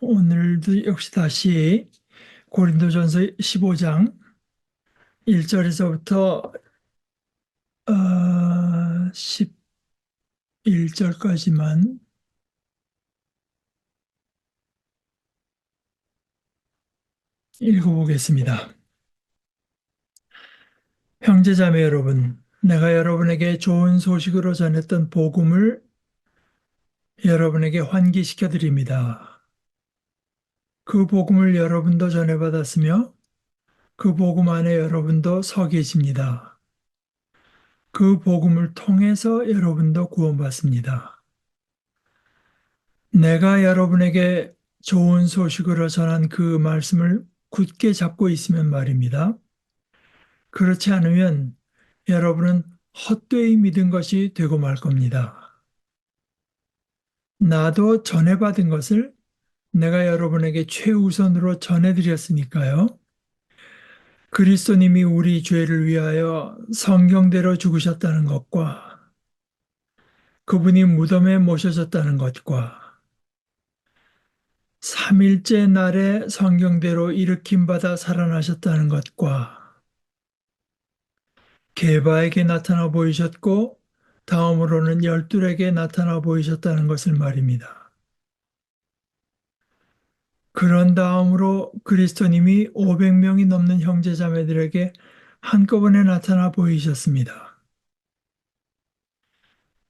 오늘도 역시 다시 고린도전서 15장 1절에서부터 11절까지만 읽어보겠습니다. 형제자매 여러분, 내가 여러분에게 좋은 소식으로 전했던 복음을 여러분에게 환기시켜 드립니다. 그 복음을 여러분도 전해받았으며 그 복음 안에 여러분도 서 계십니다. 그 복음을 통해서 여러분도 구원받습니다. 내가 여러분에게 좋은 소식으로 전한 그 말씀을 굳게 잡고 있으면 말입니다. 그렇지 않으면 여러분은 헛되이 믿은 것이 되고 말 겁니다. 나도 전해받은 것을 내가 여러분에게 최우선으로 전해드렸으니까요. 그리스도님이 우리 죄를 위하여 성경대로 죽으셨다는 것과 그분이 무덤에 모셔졌다는 것과 3일째 날에 성경대로 일으킴 받아 살아나셨다는 것과 게바에게 나타나 보이셨고 다음으로는 열둘에게 나타나 보이셨다는 것을 말입니다. 그런 다음으로 그리스도님이 500명이 넘는 형제자매들에게 한꺼번에 나타나 보이셨습니다.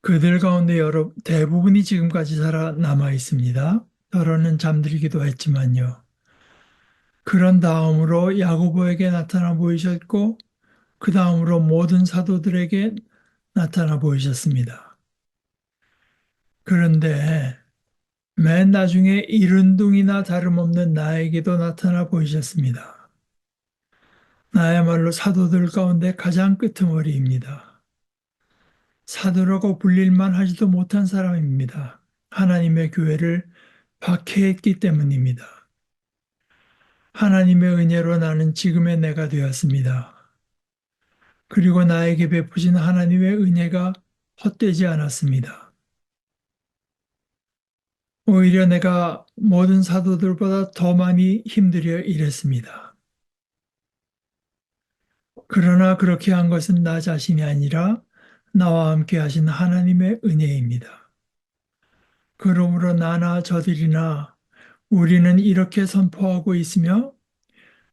그들 가운데 대부분이 지금까지 살아남아 있습니다. 더러는 잠들기도 했지만요. 그런 다음으로 야고보에게 나타나 보이셨고 그 다음으로 모든 사도들에게 나타나 보이셨습니다. 그런데 맨 나중에 이른둥이나 다름없는 나에게도 나타나 보이셨습니다. 나야말로 사도들 가운데 가장 끄트머리입니다. 사도라고 불릴만 하지도 못한 사람입니다. 하나님의 교회를 박해했기 때문입니다. 하나님의 은혜로 나는 지금의 내가 되었습니다. 그리고 나에게 베푸신 하나님의 은혜가 헛되지 않았습니다. 오히려 내가 모든 사도들보다 더 많이 힘들여 일했습니다. 그러나 그렇게 한 것은 나 자신이 아니라 나와 함께 하신 하나님의 은혜입니다. 그러므로 나나 저들이나 우리는 이렇게 선포하고 있으며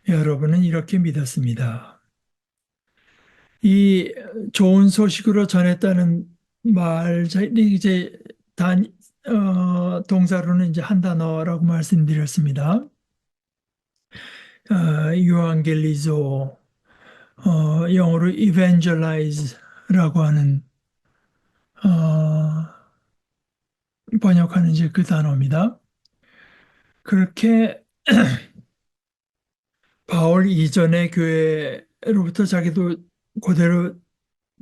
여러분은 이렇게 믿었습니다. 이 좋은 소식으로 전했다는 말, 이제 동사로는 이제 한 단어라고 말씀드렸습니다. 유앙겔리조, 영어로 evangelize라고 하는 어, 번역하는 이제 그 단어입니다. 그렇게 바울 이전의 교회로부터 자기도 그대로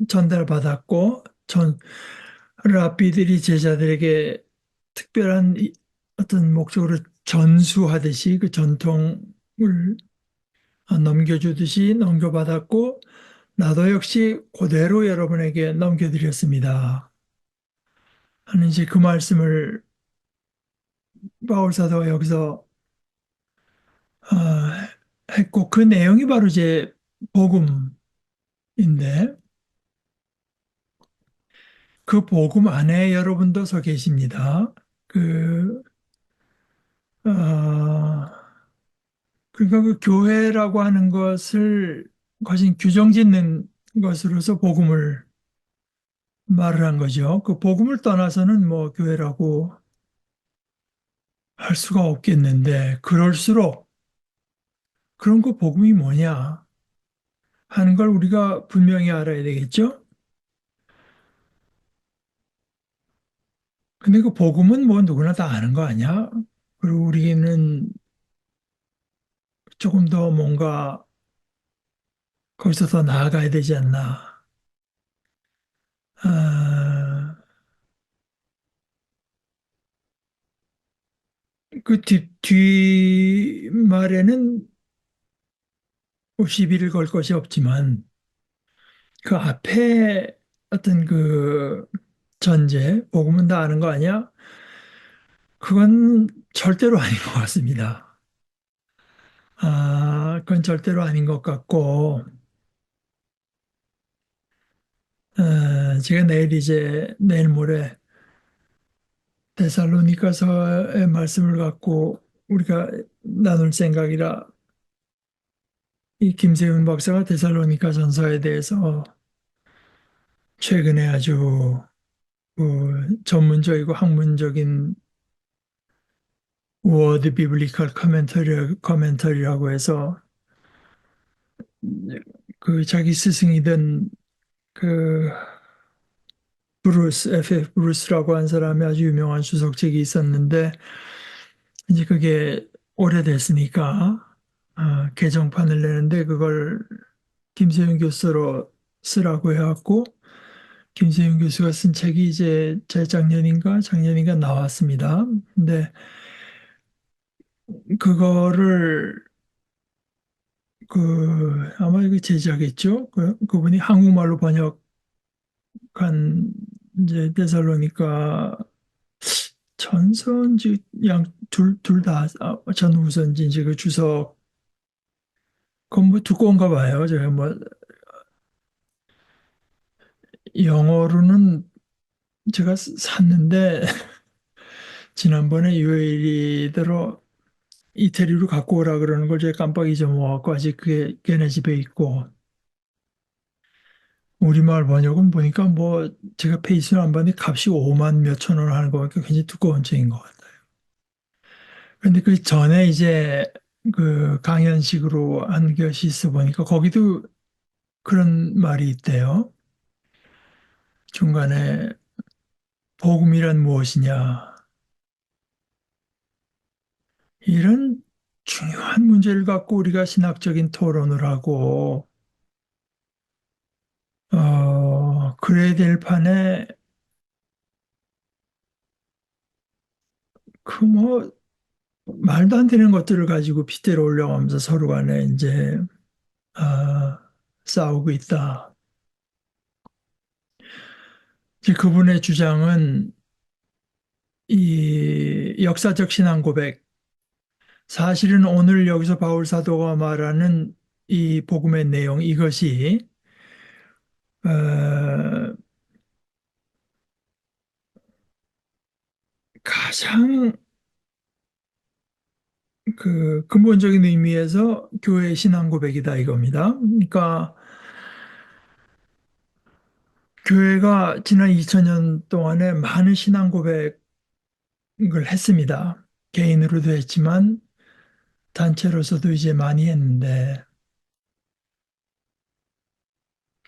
전달받았고 랍비들이 제자들에게 특별한 어떤 목적으로 전수하듯이 그 전통을 넘겨주듯이 넘겨받았고 나도 역시 그대로 여러분에게 넘겨드렸습니다. 하는 이제 그 말씀을 바울 사도가 여기서 했고 그 내용이 바로 이제 복음인데 그 복음 안에 여러분도 서 계십니다. 그 어, 그러니까 그 교회라고 하는 것을 거진 규정 짓는 것으로서 복음을 말을 한 거죠. 그 복음을 떠나서는 뭐 교회라고 할 수가 없겠는데 그럴수록 그런 그 복음이 뭐냐 하는 걸 우리가 분명히 알아야 되겠죠. 근데 그 복음은 뭐 누구나 다 아는 거 아니야? 그리고 우리는 조금 더 뭔가 거기서 더 나아가야 되지 않나. 아, 그 뒷말에는 뭐 시비를 걸 것이 없지만 그 앞에 어떤 그 전제, 복음은 다 아는 거 아니야? 그건 절대로 아닌 것 같습니다. 그건 절대로 아닌 것 같고, 제가 내일 모레 데살로니가서의 말씀을 갖고 우리가 나눌 생각이라 이 김세윤 박사가 데살로니가 전서에 대해서 최근에 아주 전문적이고 학문적인 워드 비블리컬 커멘터리라고 해서 그 자기 스승이던 그 FF 브루스라고 한 사람이 아주 유명한 주석책이 있었는데 이제 그게 오래됐으니까 개정판을 내는데 그걸 김세윤 교수로 쓰라고 해갖고 김세윤 교수가 쓴 책이 이제 재작년인가 작년인가 나왔습니다. 근데 그거를 아마 이거 제작했죠. 그분이 한국말로 번역한 이제 데살로니가 전서인지 둘 다 전후선지인지 그 주석 그건 뭐 두꺼운가 봐요. 제가 뭐 영어로는 제가 샀는데 지난번에 UAE대로 이태리로 갖고 오라 그러는 걸 제가 깜빡 잊어먹었고 아직 그게 걔네 집에 있고 우리말 번역은 보니까 뭐 제가 페이스는 안 봤는데 값이 5만 몇천 원 하는 거 보니까 굉장히 두꺼운 책인 것 같아요. 그런데 그 전에 이제 그 강연식으로 한 것이 있어 보니까 거기도 그런 말이 있대요. 중간에 복음이란 무엇이냐. 이런 중요한 문제를 갖고 우리가 신학적인 토론을 하고, 그래야 될 판에 그 뭐, 말도 안 되는 것들을 가지고 핏대로 올려가면서 서로 간에 이제, 아, 싸우고 있다. 이제 그분의 주장은 이 역사적 신앙 고백, 사실은 오늘 여기서 바울 사도가 말하는 이 복음의 내용, 이것이 어, 가장 그 근본적인 의미에서 교회의 신앙 고백이다 이겁니다. 그러니까 교회가 지난 2000년 동안에 많은 신앙 고백을 했습니다. 개인으로도 했지만 단체로서도 이제 많이 했는데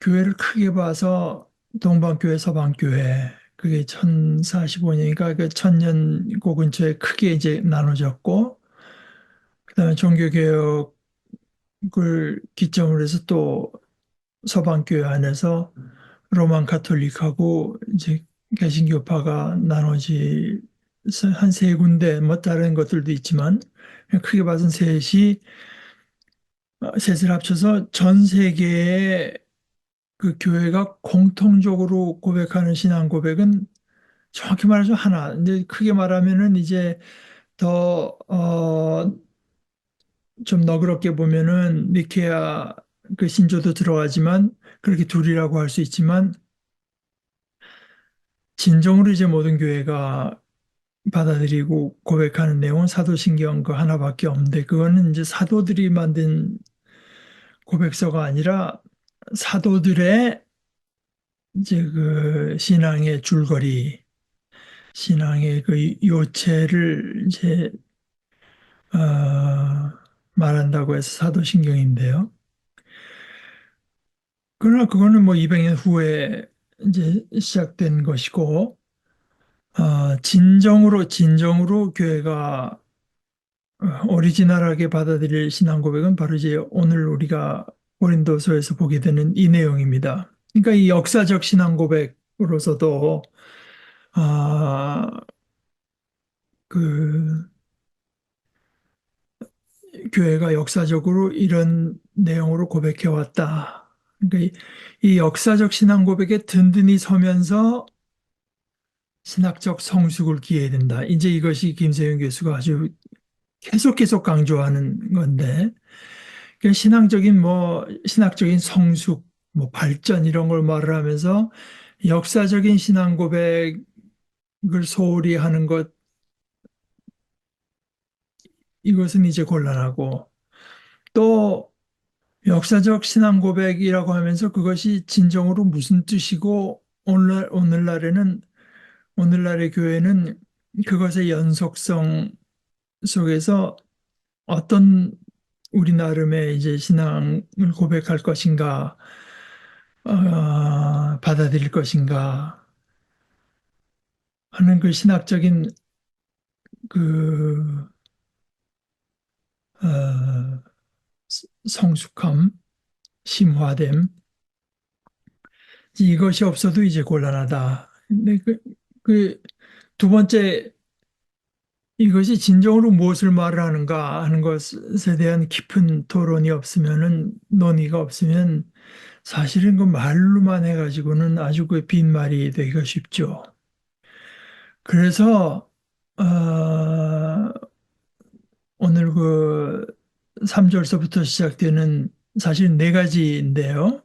교회를 크게 봐서 동방교회, 서방교회 그게 1045년이니까 그 천년고 근처에 크게 이제 나눠졌고 그다음에 종교개혁을 기점으로 해서 또 서방교회 안에서 로만 카톨릭하고 이제 개신교파가 나눠지 한 세 군데 뭐 다른 것들도 있지만 그냥 크게 봐서는 셋을 합쳐서 전 세계의 그 교회가 공통적으로 고백하는 신앙 고백은 정확히 말해서 하나. 근데 크게 말하면은 이제 더 좀 너그럽게 보면은 니케아 그 신조도 들어가지만 그렇게 둘이라고 할 수 있지만 진정으로 이제 모든 교회가 받아들이고 고백하는 내용은 사도신경 그 하나밖에 없는데 그거는 이제 사도들이 만든 고백서가 아니라 사도들의 이제 그 신앙의 줄거리, 신앙의 그 요체를 이제 말한다고 해서 사도신경인데요. 그러나 그거는 뭐 200년 후에 이제 시작된 것이고 진정으로 교회가 오리지널하게 받아들일 신앙 고백은 바로 이제 오늘 우리가 고린도서에서 보게 되는 이 내용입니다. 그러니까 이 역사적 신앙 고백으로서도 아, 그 교회가 역사적으로 이런 내용으로 고백해 왔다. 그러니까 이 역사적 신앙 고백에 든든히 서면서 신학적 성숙을 기해야 된다. 이제 이것이 김세윤 교수가 아주 계속 강조하는 건데, 그 신학적인 성숙, 뭐 발전 이런 걸 말을 하면서 역사적인 신앙 고백을 소홀히 하는 것, 이것은 이제 곤란하고, 또 역사적 신앙 고백이라고 하면서 그것이 진정으로 무슨 뜻이고, 오늘날의 교회는 그것의 연속성 속에서 어떤 우리 나름의 이제 신앙을 고백할 것인가, 받아들일 것인가 하는 그 신학적인 그, 어, 성숙함, 심화됨, 이것이 없어도 이제 곤란하다. 근데 두 번째, 이것이 진정으로 무엇을 말을 하는가 하는 것에 대한 깊은 토론이 없으면은, 논의가 없으면 사실은 그 말로만 해가지고는 아주 그 빈말이 되기가 쉽죠. 그래서, 오늘 그 3절서부터 시작되는 사실 네 가지인데요.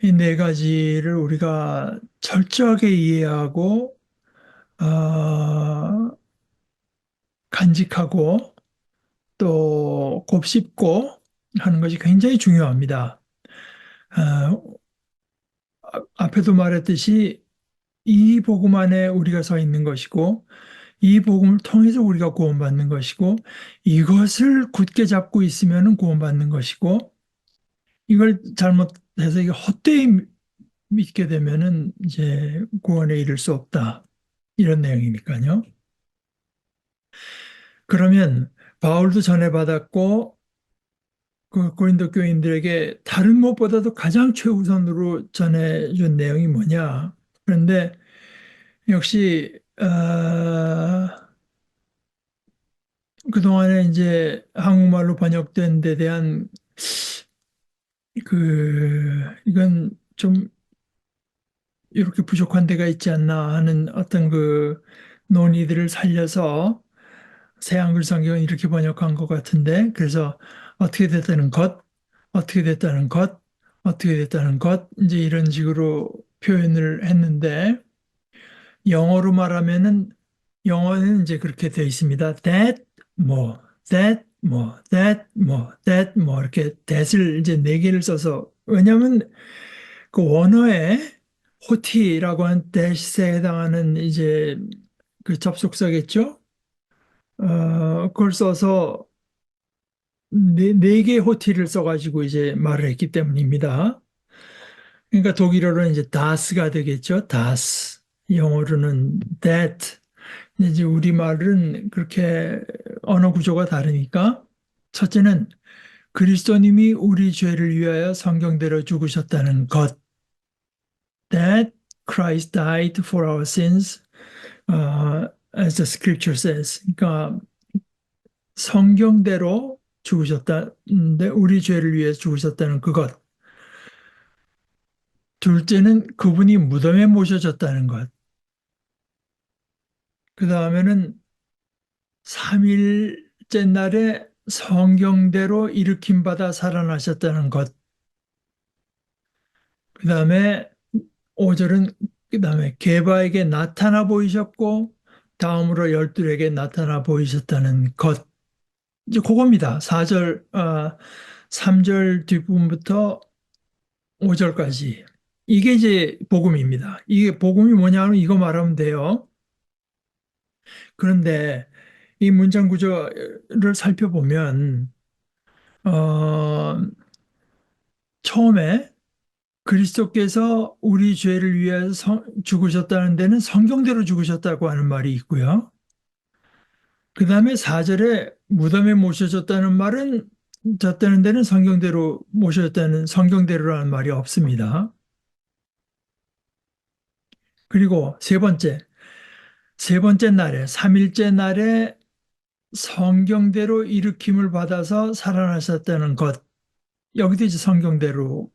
이 네 가지를 우리가 철저하게 이해하고, 어, 간직하고, 또 곱씹고 하는 것이 굉장히 중요합니다. 어, 앞에도 말했듯이 이 복음 안에 우리가 서 있는 것이고, 이 복음을 통해서 우리가 구원받는 것이고, 이것을 굳게 잡고 있으면 구원받는 것이고, 이걸 잘못해서 이게 헛되이 믿게 되면은 이제 구원에 이를 수 없다. 이런 내용이니까요. 그러면 바울도 전해받았고 그 고린도 교인들에게 다른 무엇보다도 가장 최우선으로 전해준 내용이 뭐냐? 그런데 역시 그동안에 이제 한국말로 번역된 데 대한 이건 좀 이렇게 부족한 데가 있지 않나 하는 어떤 그 논의들을 살려서 새 한글 성경은 이렇게 번역한 것 같은데, 그래서 어떻게 됐다는 것, 어떻게 됐다는 것, 어떻게 됐다는 것, 이제 이런 식으로 표현을 했는데, 영어로 말하면은, 영어는 이제 그렇게 되어 있습니다. 이렇게 that을 이제 네 개를 써서, 왜냐하면 그 원어에 호티라고 하는 that에 해당하는 이제 그 접속사겠죠? 그걸 써서 네 개의 호티를 써가지고 이제 말을 했기 때문입니다. 그러니까 독일어로는 이제 다스가 되겠죠. 다스. 영어로는 that. 근데 이제 우리말은 그렇게 언어 구조가 다르니까 첫째는 그리스도님이 우리 죄를 위하여 성경대로 죽으셨다는 것. That Christ died for our sins, as the scripture says. 그러니까 성경대로 죽으셨다는데 우리 죄를 위해 죽으셨다는 그것. 둘째는 그분이 무덤에 모셔졌다는 것. 그 다음에는 3일째 날에 성경대로 일으킴 받아 살아나셨다는 것. 그 다음에 5절은 그 다음에 게바에게 나타나 보이셨고 다음으로 열둘에게 나타나 보이셨다는 것. 이제 그겁니다. 3절 뒷부분부터 5절까지. 이게 이제 복음입니다. 이게 복음이 뭐냐 하면 이거 말하면 돼요. 그런데 이 문장 구조를 살펴보면, 어, 처음에 그리스도께서 우리 죄를 위해서 죽으셨다는 데는 성경대로 죽으셨다고 하는 말이 있고요. 그 다음에 4절에 무덤에 모셔졌다는 말은 졌다는 데는 성경대로 모셔졌다는 성경대로라는 말이 없습니다. 그리고 세 번째 날에, 3일째 날에 성경대로 일으킴을 받아서 살아나셨다는 것. 여기도 이제 성경대로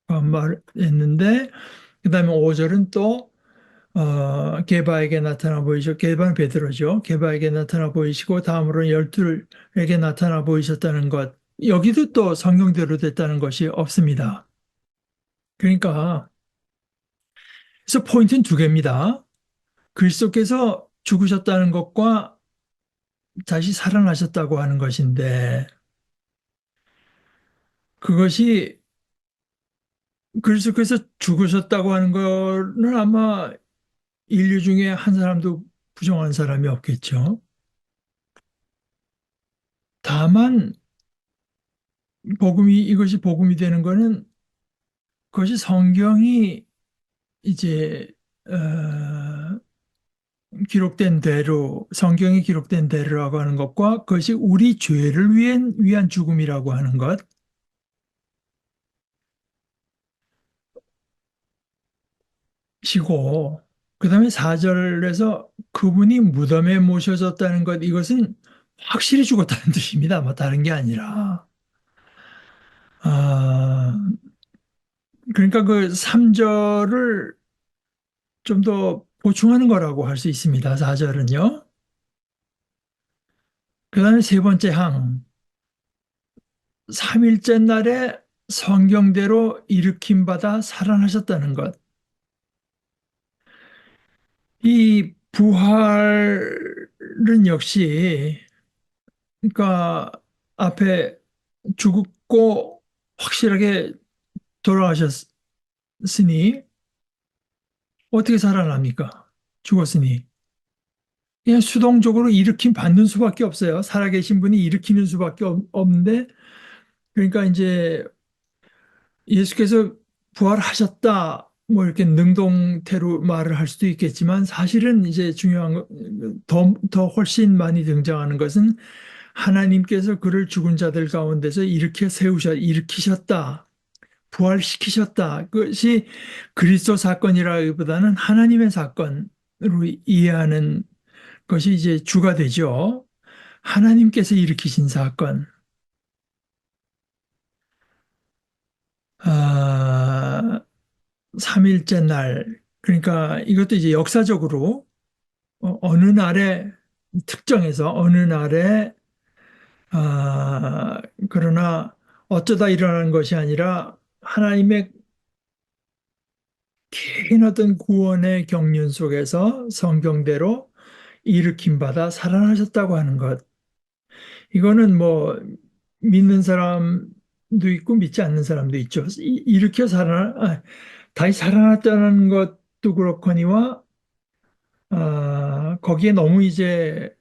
말했는데, 그 다음에 5절은 또 게바에게 나타나 보이시고, 게바는 베드로죠. 게바에게 나타나 보이시고, 다음으로는 열둘에게 나타나 보이셨다는 것. 여기도 또 성경대로 됐다는 것이 없습니다. 그러니까, 그래서 포인트는 두 개입니다. 그리스도께서 죽으셨다는 것과 다시 살아나셨다고 하는 것인데, 그것이 그리스도께서 죽으셨다고 하는 거는 아마 인류 중에 한 사람도 부정한 사람이 없겠죠. 다만 이것이 복음이 되는 거는 그것이 성경이 이제 기록된 대로 성경이 기록된 대로라고 하는 것과 그것이 우리 죄를 위한 죽음이라고 하는 것이고 그다음에 4절에서 그분이 무덤에 모셔졌다는 것 이것은 확실히 죽었다는 뜻입니다. 뭐 다른 게 아니라 아 그러니까 그 3절을 좀 더 보충하는 거라고 할 수 있습니다. 4절은요. 그 다음에 세 번째 항, 3일째 날에 성경대로 일으킴 받아 살아나셨다는 것. 이 부활은 역시, 그러니까 앞에 죽고 확실하게 돌아가셨으니 어떻게 살아납니까? 죽었으니. 그냥 수동적으로 일으킴 받는 수밖에 없어요. 살아계신 분이 일으키는 수밖에 없는데, 그러니까 이제 예수께서 부활하셨다, 뭐 이렇게 능동태로 말을 할 수도 있겠지만 사실은 이제 중요한 더 훨씬 많이 등장하는 것은 하나님께서 그를 죽은 자들 가운데서 일으키셨다, 부활시키셨다. 그것이 그리스도 사건이라기보다는 하나님의 사건으로 이해하는 것이 이제 주가 되죠. 하나님께서 일으키신 사건. 아, 3일째 날. 그러니까 이것도 이제 역사적으로 어느 날에 특정해서 어느 날에 아, 그러나 어쩌다 일어나는 것이 아니라 하나님의 긴 어떤 구원의 경륜 속에서 성경대로 일으킴 받아 살아나셨다고 하는 것. 이거는 뭐 믿는 사람도 있고 믿지 않는 사람도 있죠. 다시 살아났다는 것도 그렇거니와 거기에 너무 이제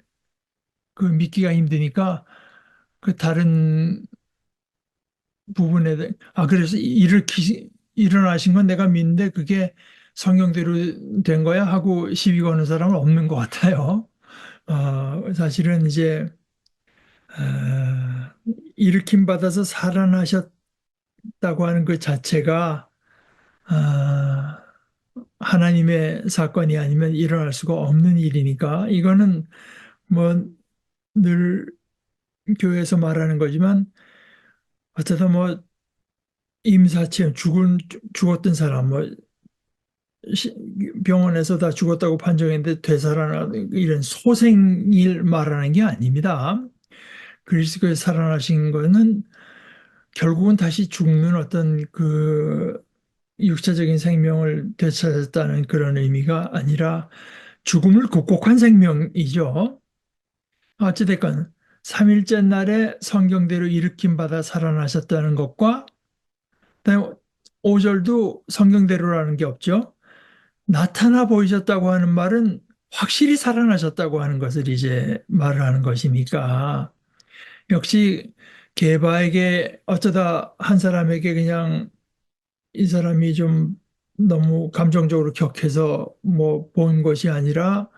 그 믿기가 힘드니까 그 다른 그래서 일어나신 건 내가 믿는데 그게 성경대로 된 거야 하고 시비 거는 사람은 없는 것 같아요. 사실은 이제, 일으킴 받아서 살아나셨다고 하는 그 자체가, 아, 하나님의 사건이 아니면 일어날 수가 없는 일이니까 이거는 뭐 늘 교회에서 말하는 거지만 어쩌다 뭐 임사체험 죽었던 사람 뭐 시- 병원에서 다 죽었다고 판정했는데 되살아나 이런 소생일 말하는 게 아닙니다. 그리스도의 살아나신 거는 결국은 다시 죽는 어떤 그 육체적인 생명을 되찾았다는 그런 의미가 아니라 죽음을 극복한 생명이죠. 어찌됐건 3일째 날에 성경대로 일으킴 받아 살아나셨다는 것과 그다음에 5절도 성경대로라는 게 없죠. 나타나 보이셨다고 하는 말은 확실히 살아나셨다고 하는 것을 이제 말을 하는 것이니까 역시 게바에게 어쩌다 한 사람에게 그냥 이 사람이 좀 너무 감정적으로 격해서 뭐 본 것이 아니라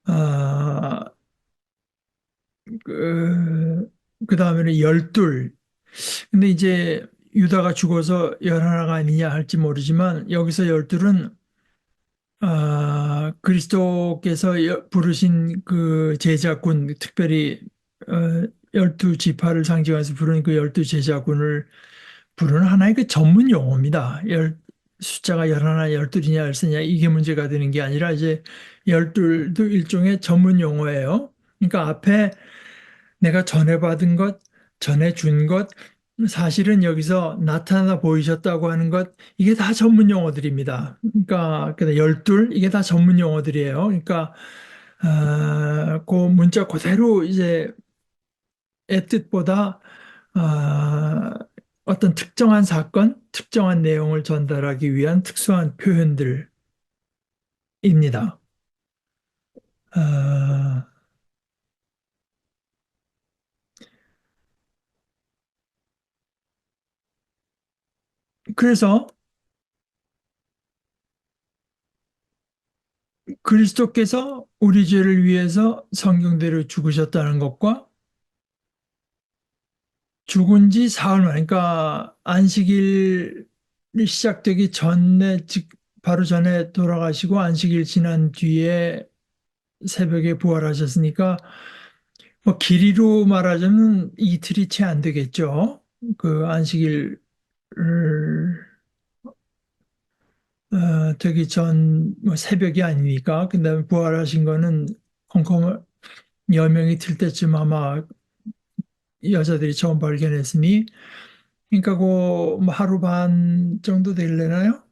아, 그 다음에는 열둘. 근데 이제 유다가 죽어서 열하나가 아니냐 할지 모르지만 여기서 열둘은 그리스도께서 부르신 그 제자군, 특별히 열두 지파를 상징해서 부르는 그 열두 제자군을 부르는 하나의 그 전문 용어입니다. 숫자가 열하나, 열둘이냐, 열세냐 이게 문제가 되는 게 아니라 이제 열둘도 일종의 전문 용어예요. 그러니까 앞에 내가 전해받은 것, 전해준 것, 사실은 여기서 나타나 보이셨다고 하는 것, 이게 다 전문 용어들입니다. 그러니까 열둘, 이게 다 전문 용어들이에요. 그러니까 그 문자 그대로 이제 의 뜻보다 어떤 특정한 사건, 특정한 내용을 전달하기 위한 특수한 표현들입니다. 아, 그래서 그리스도께서 우리 죄를 위해서 성경대로 죽으셨다는 것과 죽은 지 사흘 만, 그러니까 안식일이 시작되기 전에, 바로 전에 돌아가시고 안식일 지난 뒤에 새벽에 부활하셨으니까 뭐 길이로 말하자면 이틀이 채 안 되겠죠. 그 안식일 되기 전뭐 새벽이 아니니까. 그다음에 부활하신 거는 컴컴 여명이 들 때쯤 아마 여자들이 처음 발견했으니, 그러니까 그뭐 하루 반 정도 되려나요?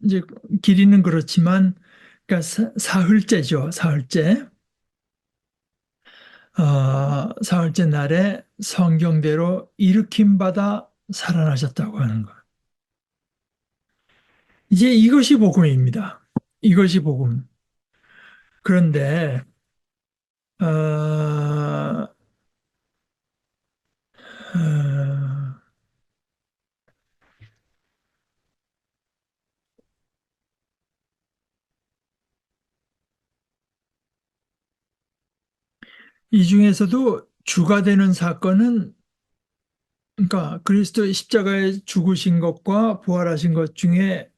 이제 길이는 그렇지만, 그러니까 사흘째죠. 사흘째. 사흘째 날에 성경대로 일으킴 받아 살아나셨다고 하는 것. 이제 이것이 복음입니다. 이것이 복음. 그런데 어, 어, 이 중에서도 주가 되는 사건은, 그러니까 그리스도의 십자가에 죽으신 것과 부활하신 것 중에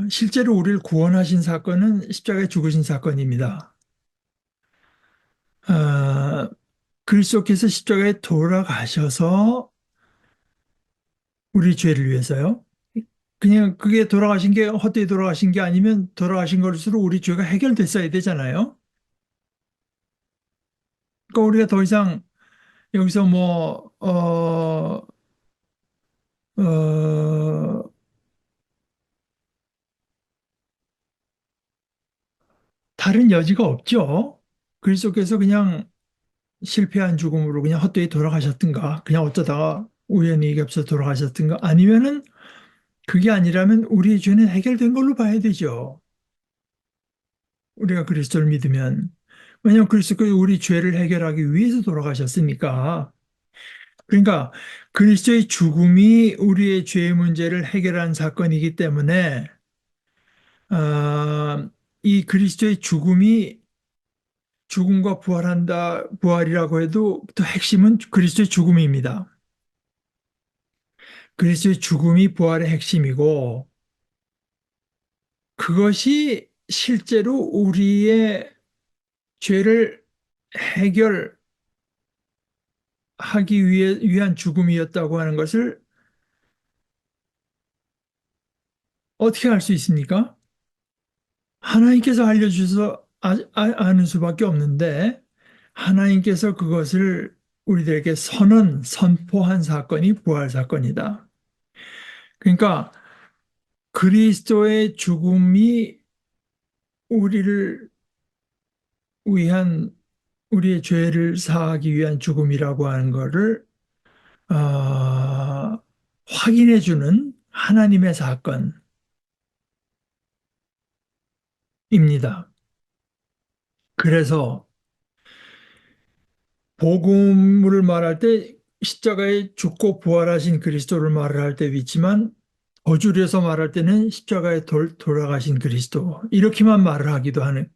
실제로 우리를 구원하신 사건은 십자가에 죽으신 사건입니다. 어, 그리스도께서 십자가에 돌아가셔서 우리 죄를 위해서요. 그냥 그게 돌아가신 게 헛되이 돌아가신 게 아니면 돌아가신 것으로 우리 죄가 해결됐어야 되잖아요. 그러니까 우리가 더 이상 여기서 어, 다른 여지가 없죠. 그리스도께서 그냥 실패한 죽음으로 그냥 헛되이 돌아가셨든가, 그냥 어쩌다가 우연히 겹쳐 돌아가셨든가, 아니면은 그게 아니라면 우리의 죄는 해결된 걸로 봐야 되죠. 우리가 그리스도를 믿으면. 왜냐하면 그리스도께서 우리 죄를 해결하기 위해서 돌아가셨으니까. 그러니까 그리스도의 죽음이 우리의 죄의 문제를 해결한 사건이기 때문에 이 그리스도의 죽음이 죽음과 부활한다, 부활이라고 해도 또 핵심은 그리스도의 죽음입니다. 그리스도의 죽음이 부활의 핵심이고, 그것이 실제로 우리의 죄를 해결하기 위한 죽음이었다고 하는 것을 어떻게 알 수 있습니까? 하나님께서 알려주셔서 아는 수밖에 없는데, 하나님께서 그것을 우리들에게 선포한 사건이 부활 사건이다. 그러니까 그리스도의 죽음이 우리를 위한, 우리의 죄를 사하기 위한 죽음이라고 하는 것을 확인해 주는 하나님의 사건입니다. 그래서 복음을 말할 때 십자가에 죽고 부활하신 그리스도를 말을 할 때도 있지만, 더 줄여서 말할 때는 십자가에 돌아가신 그리스도 이렇게만 말을 하기도 하는.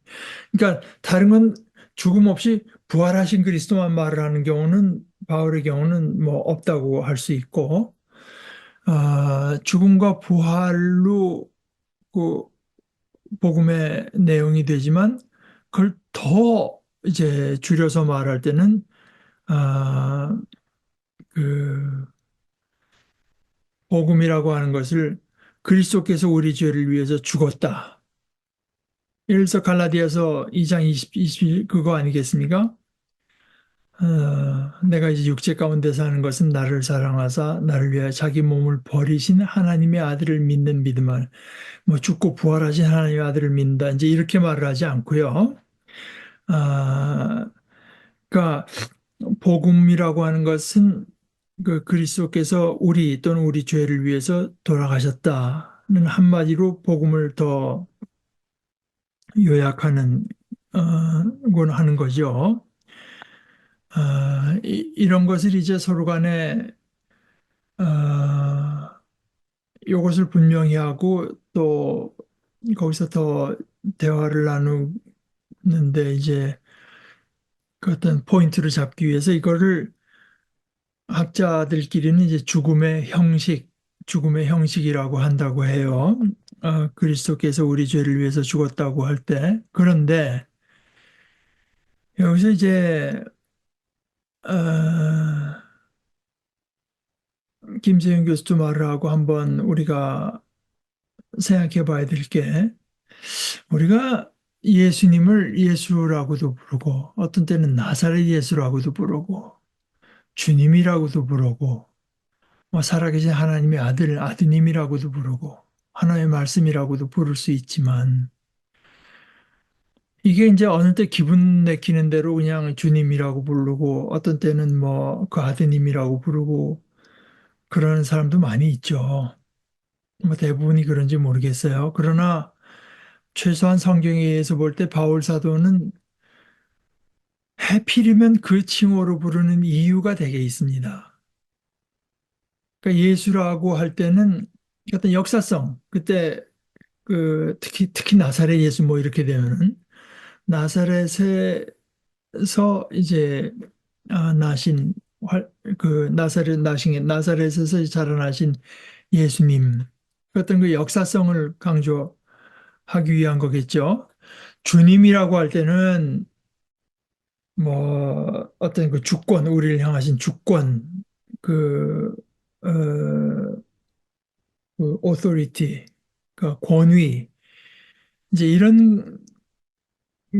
그러니까 다른 건 죽음 없이 부활하신 그리스도만 말을 하는 경우는, 바울의 경우는 뭐 없다고 할 수 있고, 죽음과 부활로 그 복음의 내용이 되지만, 그걸 더 이제 줄여서 말할 때는 아, 그 복음이라고 하는 것을 그리스도께서 우리 죄를 위해서 죽었다. 예를 들어서 갈라디아서 2장 20 그거 아니겠습니까? 내가 이제 육체 가운데 사는 것은 나를 사랑하사 나를 위하여 자기 몸을 버리신 하나님의 아들을 믿는 믿음을 뭐 죽고 부활하신 하나님의 아들을 믿는다. 이제 이렇게 말을 하지 않고요. 아, 그러니까 복음이라고 하는 것은 그 그리스도께서 우리 또는 우리 죄를 위해서 돌아가셨다는 한마디로 복음을 더 요약하는 건 하는 거죠. 이런 것을 이제 서로 간에 이것을 분명히 하고 또 거기서 더 대화를 나누는데 이제 그 어떤 포인트를 잡기 위해서 이거를 학자들끼리는 이제 죽음의 형식이라고 한다고 해요. 그리스도께서 우리 죄를 위해서 죽었다고 할 때. 그런데 여기서 이제 어, 김세윤 교수도 말을 하고 한번 우리가 생각해 봐야 될 게 우리가 예수님을 예수라고도 부르고 어떤 때는 나사렛 예수라고도 부르고 주님이라고도 부르고 뭐 살아계신 하나님의 아드님이라고도 부르고 하나의 말씀이라고도 부를 수 있지만 이게 이제 어느 때 기분 내키는 대로 그냥 주님이라고 부르고 어떤 때는 뭐 그 아드님이라고 부르고 그러는 사람도 많이 있죠. 뭐 대부분이 그런지 모르겠어요. 그러나 최소한 성경에 의해서 볼 때 바울 사도는 해필이면 그 칭호로 부르는 이유가 되게 있습니다. 그러니까 예수라고 할 때는 어떤 역사성, 그때 그 특히 나사렛 예수 뭐 이렇게 되면은 나사렛에서 이제 나신 그 나사렛에서 자라나신 예수님 그 어떤 그 역사성을 강조하기 위한 거겠죠. 주님이라고 할 때는 뭐 어떤 그 주권, 우리를 향하신 주권, 그, 어, 그 authority, 그 권위, 이제 이런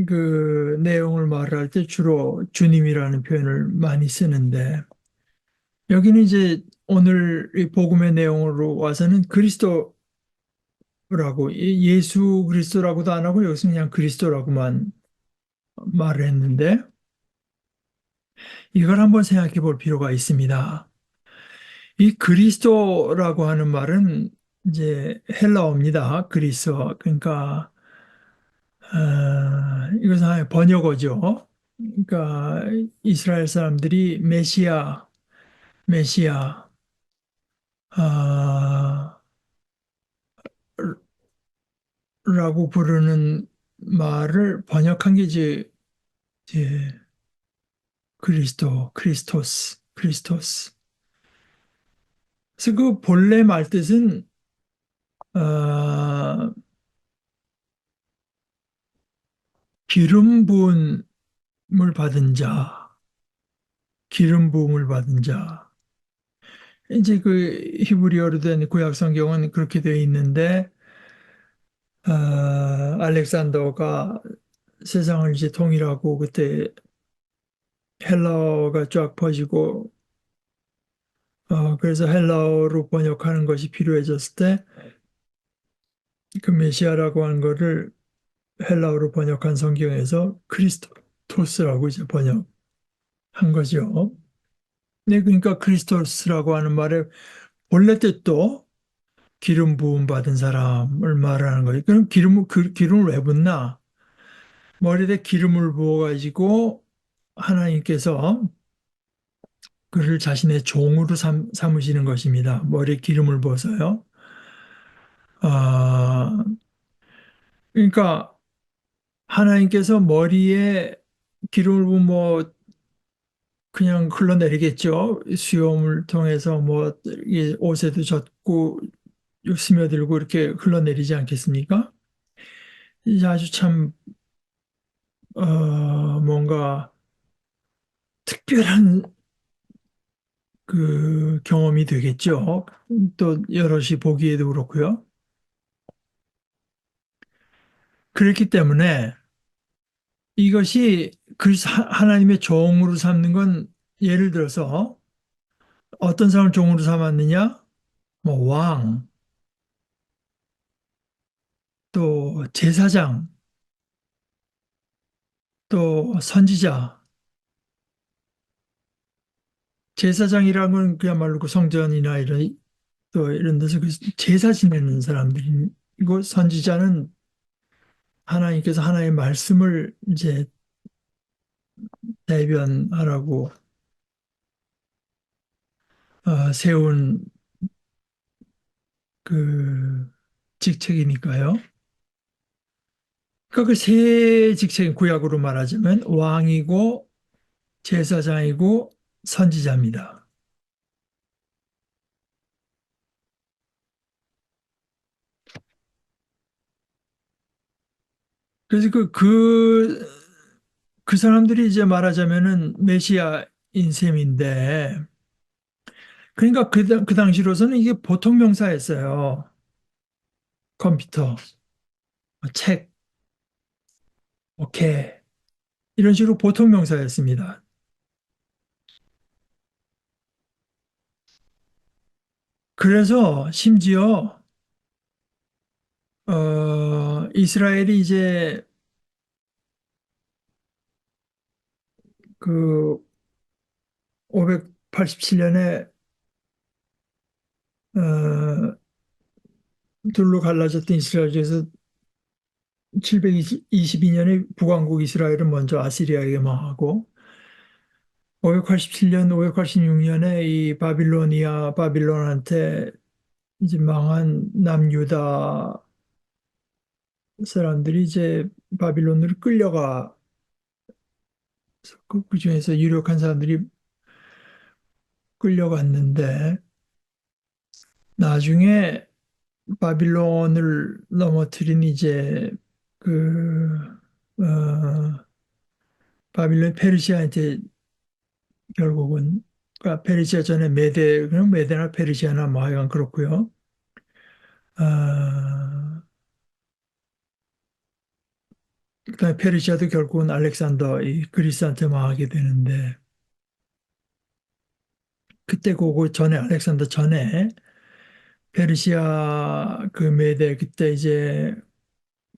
그 내용을 말할 때 주로 주님이라는 표현을 많이 쓰는데 여기는 이제 오늘 이 복음의 내용으로 와서는 그리스도라고 예수 그리스도라고도 안 하고 여기서 그냥 그리스도라고만 말을 했는데 이걸 한번 생각해 볼 필요가 있습니다. 이 그리스도라고 하는 말은 이제 헬라어입니다. 그리스도. 그러니까 이것은 하나의 번역어죠. 그러니까 이스라엘 사람들이 메시아 아, 라고 부르는 말을 번역한 게 이제 크리스토스. 그래서 그 본래 말 뜻은 어, 기름 부음을 받은 자, 기름 부음을 받은 자. 이제 그 히브리어로 된 구약 성경은 그렇게 되어 있는데 알렉산더가 세상을 이제 통일하고 그때 헬라어가 쫙 퍼지고 그래서 헬라어로 번역하는 것이 필요해졌을 때 그 메시아라고 하는 거를 헬라어로 번역한 성경에서 크리스토스라고 이제 번역한 거죠. 네, 그러니까 크리스토스라고 하는 말의 본래 뜻도 기름 부음 받은 사람을 말하는 거예요. 그럼 기름을 왜 붓나? 머리에 기름을 부어가지고 하나님께서 그를 자신의 종으로 삼으시는 것입니다. 머리에 기름을 부어서요. 아, 그러니까 하나님께서 머리에 기름을 부으면 뭐 그냥 흘러내리겠죠. 수염을 통해서 뭐 이 옷에도 젖고 스며들고 이렇게 흘러내리지 않겠습니까? 이제 아주 참 뭔가 특별한 그 경험이 되겠죠. 또 여럿이 보기에도 그렇고요. 그렇기 때문에 이것이 하나님의 종으로 삼는 건 예를 들어서 어떤 사람을 종으로 삼았느냐? 뭐 왕, 또 제사장, 또 선지자. 제사장이라는 건 그야말로 그 성전이나 또 이런 데서 그 제사 지내는 사람들이고 선지자는 하나님께서 하나의 말씀을 이제 대변하라고 세운 그 직책이니까요. 그러니까 그 세 직책이 구약으로 말하자면 왕이고 제사장이고 선지자입니다. 그래서 그 사람들이 이제 말하자면은 메시아인 셈인데, 그러니까 그 당시로서는 이게 보통 명사였어요. 컴퓨터, 뭐 책, 뭐 개, 이런 식으로 보통 명사였습니다. 그래서 심지어, 이스라엘이 이제 그 587년에 둘로 갈라졌던 이스라엘 중에서 722년에 북왕국 이스라엘은 먼저 아시리아에게 망하고 587년, 586년에 이 바빌론한테 이제 망한 남유다 사람들이 이제 바빌론으로 끌려가 그 중에서 유력한 사람들이 끌려갔는데 나중에 바빌론을 넘어뜨린 이제 그 바빌론 페르시아한테 결국은 그러니까 페르시아 전에 그냥 메데나 페르시아나 뭐 하여간 그렇고요. 그다음에 페르시아도 결국은 알렉산더 이 그리스한테 망하게 되는데 그때 그거 전에 알렉산더 전에 페르시아 그 메데 그때 이제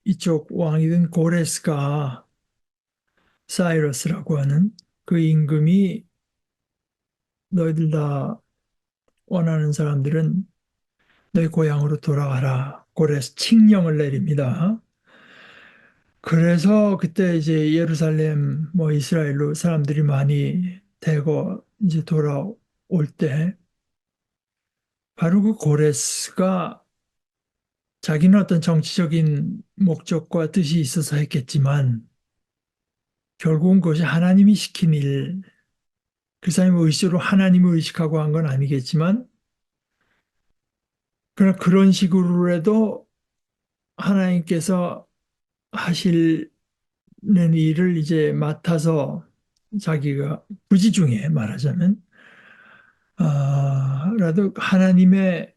이쪽 왕이던 고레스가 사이러스라고 하는 그 임금이 너희들 다 원하는 사람들은 너희 고향으로 돌아가라. 고레스 칙령을 내립니다. 그래서 그때 이제 예루살렘 뭐 이스라엘로 사람들이 많이 대거 이제 돌아올 때 바로 그 고레스가 자기는 어떤 정치적인 목적과 뜻이 있어서 했겠지만 결국은 그것이 하나님이 시킨 일, 그 사람이 의식으로 하나님을 의식하고 한 건 아니겠지만 그러나 그런 식으로라도 하나님께서 하시는 일을 이제 맡아서 자기가 부지 중에 말하자면 라도 하나님의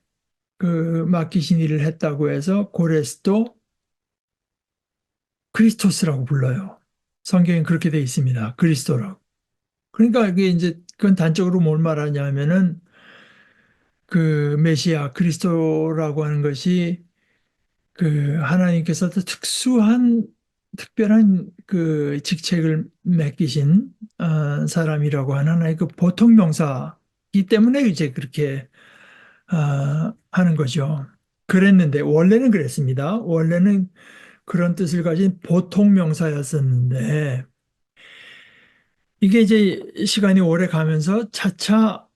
그 맡기신 일을 했다고 해서 고레스도 크리스토스라고 불러요. 성경엔 그렇게 돼 있습니다. 그리스도라고. 그러니까 이게 이제 그건 단적으로 뭘 말하냐면은 그 메시아 그리스도라고 하는 것이 그 하나님께서 특별한 그 직책을 맡기신 사람이라고 하는 하나의 그 보통 명사이기 때문에 이제 그렇게 하는 거죠. 그랬는데 원래는 그랬습니다. 원래는 그런 뜻을 가진 보통 명사였었는데 이게 이제 시간이 오래 가면서 차차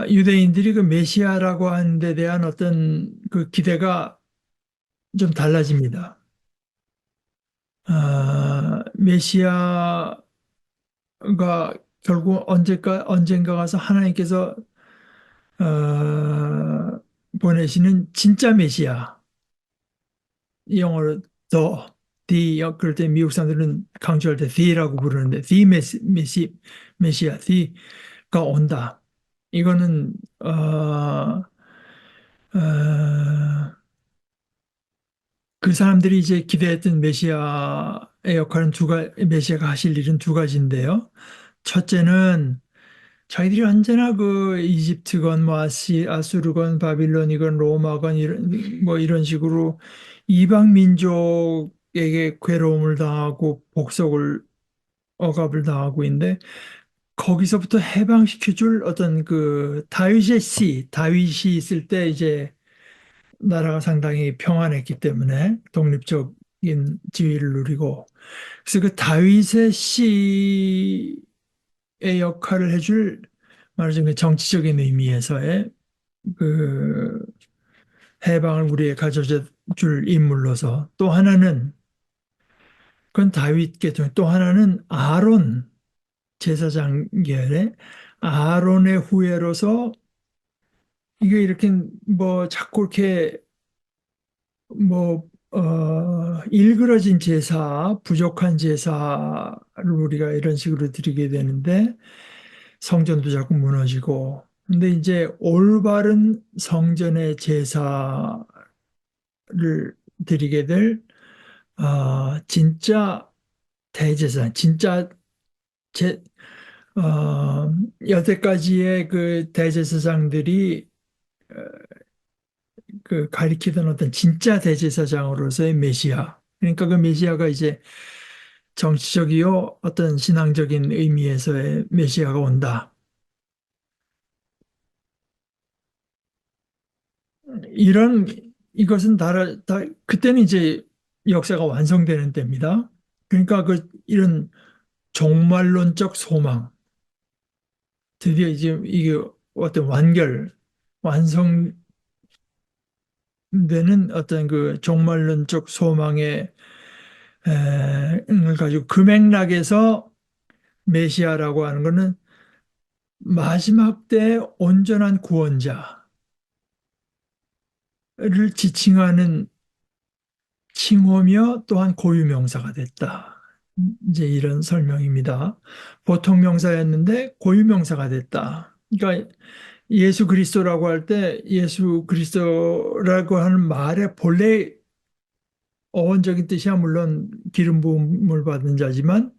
유대인들이 그 메시아라고 하는 데 대한 어떤 그 기대가 좀 달라집니다. 메시아가 결국 언젠가 가서 하나님께서 보내시는 진짜 메시아, 이 영어로 그럴 때 미국 사람들은 강조할 때 the라고 부르는데 메시아, the가 온다. 이거는 어, 그 사람들이 이제 기대했던 메시아의 역할은 메시아가 하실 일은 두 가지인데요. 첫째는 자기들이 언제나 그 이집트건 뭐 아수르건 바빌론이건 로마건 이런 식으로 이방 민족에게 괴로움을 당하고 복속을 억압을 당하고 있는데 거기서부터 해방시켜줄 어떤 그 다윗이 있을 때 이제 나라가 상당히 평안했기 때문에 독립적인 지위를 누리고 그래서 그 다윗의 씨의 역할을 해줄 말하자면 정치적인 의미에서의 그 해방을 우리에 가져다 줄 인물로서 또 하나는 그건 다윗 계통 또 하나는 아론 제사장 계열의 아론의 후예로서 이게 이렇게 뭐 자꾸 이렇게 일그러진 제사, 부족한 제사를 우리가 이런 식으로 드리게 되는데 성전도 자꾸 무너지고 근데 이제 올바른 성전의 제사를 드리게 될 진짜 대제사, 진짜 제, 여태까지의 그 대제사장들이 그 가리키던 어떤 진짜 대제사장으로서의 메시아. 그러니까 그 메시아가 이제 정치적이요 어떤 신앙적인 의미에서의 메시아가 온다. 이런 이것은 그때는 이제 역사가 완성되는 때입니다. 그러니까 이런 종말론적 소망, 드디어 이제 이게 어떤 완성되는 어떤 그 종말론적 소망의 을 가지고 그 맥락에서 메시아라고 하는 것은 마지막 때 온전한 구원자를 지칭하는 칭호며 또한 고유명사가 됐다. 이제 이런 설명입니다. 보통 명사였는데 고유명사가 됐다. 그러니까 예수 그리스도라고 할 때 예수 그리스도라고 하는 말의 본래 어원적인 뜻이야 물론 기름 부음을 받은 자지만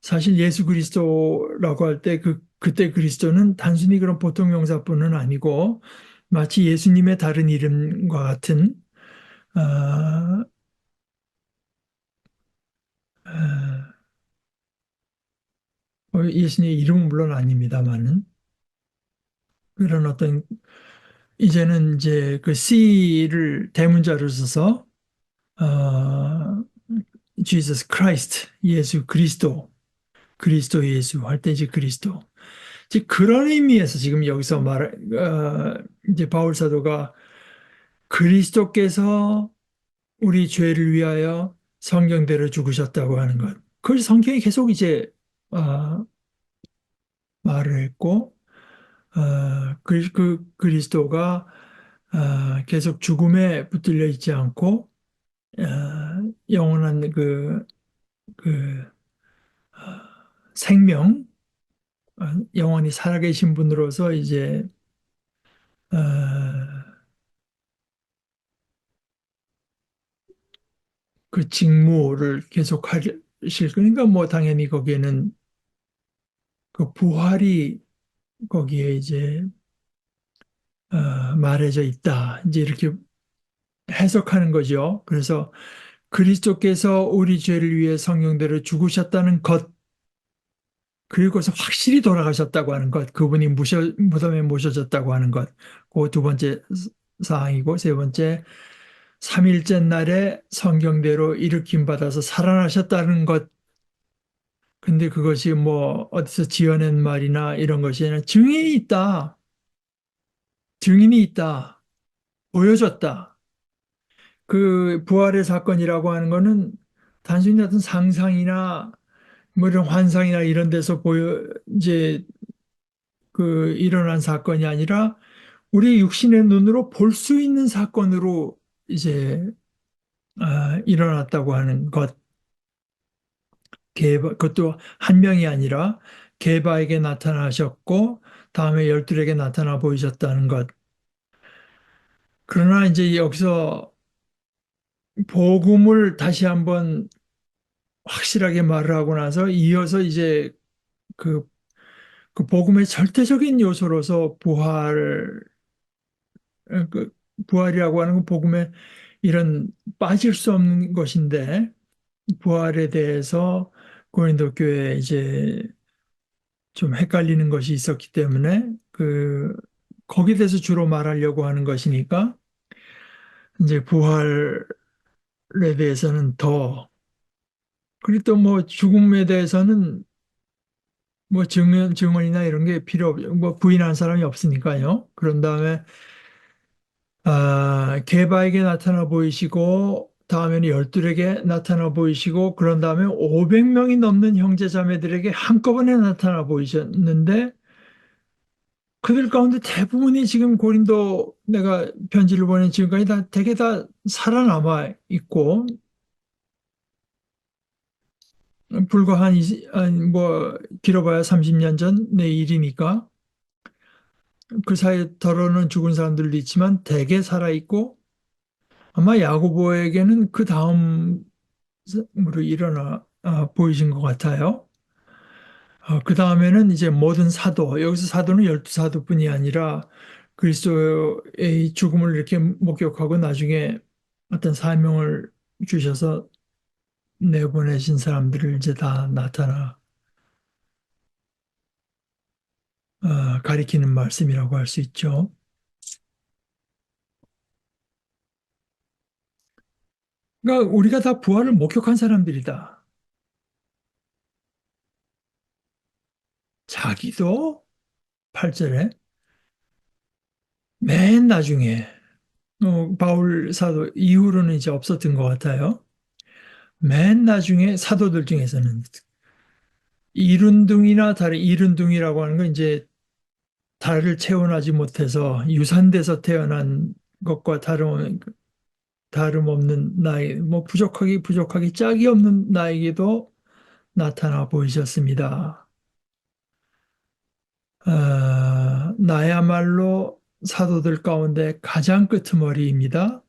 사실 예수 그리스도라고 할 때 그때 그리스도는 단순히 그런 보통 명사뿐은 아니고 마치 예수님의 다른 이름과 같은 아, 아, 예수님의 이름은 물론 아닙니다만은 그런 어떤 이제는 이제 그 C를 대문자로 써서 어, Jesus Christ 예수 그리스도 그리스도 예수 할 때 이제 그리스도 즉 그런 의미에서 지금 여기서 이제 바울 사도가 그리스도께서 우리 죄를 위하여 성경대로 죽으셨다고 하는 것. 그걸 성경이 계속 이제 어, 말을 했고 그리스도가 계속 죽음에 붙들려 있지 않고 영원한 그 어, 생명, 영원히 살아계신 분으로서 이제 어, 그 직무를 계속 하실 거니까 뭐 당연히 거기에는 그 부활이 거기에 이제 말해져 있다. 이제 이렇게 해석하는 거죠. 그래서 그리스도께서 우리 죄를 위해 성령대로 죽으셨다는 것, 그리고서 확실히 돌아가셨다고 하는 것, 그분이 무덤에 모셔졌다고 하는 것, 그 두 번째 사항이고, 세 번째, 삼일째 날에 성경대로 일으킴 받아서 살아나셨다는 것, 근데 그것이 뭐 어디서 지어낸 말이나 이런 것이 아니라 증인이 있다. 증인이 있다. 보여줬다. 그 부활의 사건이라고 하는 거는 단순히 어떤 상상이나 뭐 이런 환상이나 이런 데서 이제 그 일어난 사건이 아니라 우리 육신의 눈으로 볼 수 있는 사건으로 이제 일어났다고 하는 것. 그것도 한 명이 아니라 게바에게 나타나셨고 다음에 열둘에게 나타나 보이셨다는 것. 그러나 이제 여기서 복음을 다시 한번 확실하게 말을 하고 나서 이어서 이제 그, 그 복음의 절대적인 요소로서 그 부활이라고 하는 건 복음의 이런 빠질 수 없는 것인데 부활에 대해서 고린도 교회에 이제 좀 헷갈리는 것이 있었기 때문에 거기에 대해서 주로 말하려고 하는 것이니까 이제 부활에 대해서는 더 그리고 또 뭐 죽음에 대해서는 뭐 증언이나 이런 게 필요 뭐 부인하는 사람이 없으니까요. 그런 다음에 게바에게 나타나 보이시고 다음에는 열둘에게 나타나 보이시고 그런 다음에 500명이 넘는 형제 자매들에게 한꺼번에 나타나 보이셨는데 그들 가운데 대부분이 지금 고린도 내가 편지를 보낸 지금까지 다 대개 다 살아남아 있고 불과 뭐 길어봐야 30년 전 내 일이니까 그 사이에 더러는 죽은 사람들도 있지만 대개 살아 있고 아마 야고보에게는 그 다음으로 보이신 것 같아요. 그 다음에는 이제 모든 사도, 여기서 사도는 12사도뿐이 아니라 그리스도의 죽음을 이렇게 목격하고 나중에 어떤 사명을 주셔서 내보내신 사람들을 이제 다 가리키는 말씀이라고 할 수 있죠. 그러니까 우리가 다 부활을 목격한 사람들이다. 자기도 8절에 맨 나중에 바울 사도 이후로는 이제 없었던 것 같아요. 맨 나중에 사도들 중에서는 이룬둥이나 다른 이룬둥이라고 하는 건 이제 달을 채워나지 못해서 유산돼서 태어난 것과 다름없는 나이, 뭐 부족하기 짝이 없는 나에게도 나타나 보이셨습니다. 나야말로 사도들 가운데 가장 끄트머리입니다.